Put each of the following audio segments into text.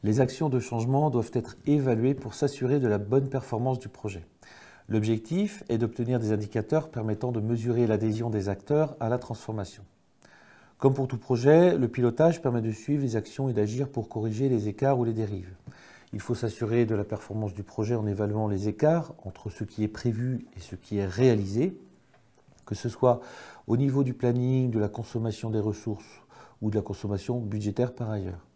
Les actions de changement doivent être évaluées pour s'assurer de la bonne performance du projet. L'objectif est d'obtenir des indicateurs permettant de mesurer l'adhésion des acteurs à la transformation. Comme pour tout projet, le pilotage permet de suivre les actions et d'agir pour corriger les écarts ou les dérives. Il faut s'assurer de la performance du projet en évaluant les écarts entre ce qui est prévu et ce qui est réalisé, que ce soit au niveau du planning, de la consommation des ressources ou de la consommation budgétaire par ailleurs.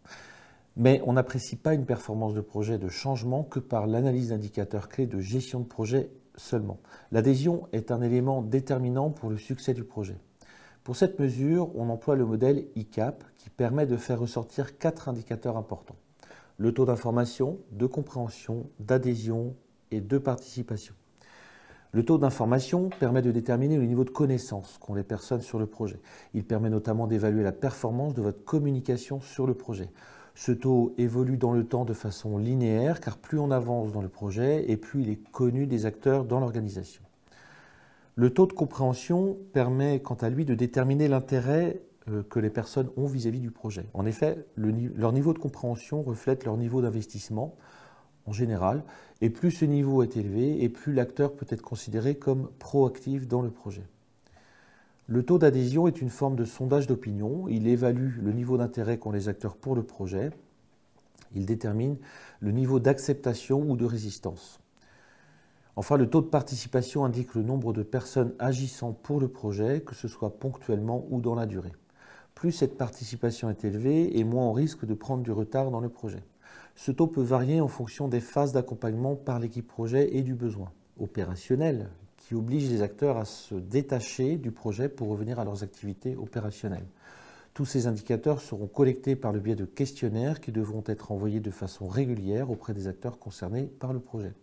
Mais on n'apprécie pas une performance de projet de changement que par l'analyse d'indicateurs clés de gestion de projet seulement. L'adhésion est un élément déterminant pour le succès du projet. Pour cette mesure, on emploie le modèle ICAP qui permet de faire ressortir 4 indicateurs importants. Le taux d'information, de compréhension, d'adhésion et de participation. Le taux d'information permet de déterminer le niveau de connaissance qu'ont les personnes sur le projet. Il permet notamment d'évaluer la performance de votre communication sur le projet. Ce taux évolue dans le temps de façon linéaire car plus on avance dans le projet et plus il est connu des acteurs dans l'organisation. Le taux de compréhension permet quant à lui de déterminer l'intérêt que les personnes ont vis-à-vis du projet. En effet, leur niveau de compréhension reflète leur niveau d'investissement en général, et plus ce niveau est élevé, et plus l'acteur peut être considéré comme proactif dans le projet. Le taux d'adhésion est une forme de sondage d'opinion. Il évalue le niveau d'intérêt qu'ont les acteurs pour le projet. Il détermine le niveau d'acceptation ou de résistance. Enfin, le taux de participation indique le nombre de personnes agissant pour le projet, que ce soit ponctuellement ou dans la durée. Plus cette participation est élevée, et moins on risque de prendre du retard dans le projet. Ce taux peut varier en fonction des phases d'accompagnement par l'équipe projet et du besoin opérationnel qui oblige les acteurs à se détacher du projet pour revenir à leurs activités opérationnelles. Tous ces indicateurs seront collectés par le biais de questionnaires qui devront être envoyés de façon régulière auprès des acteurs concernés par le projet.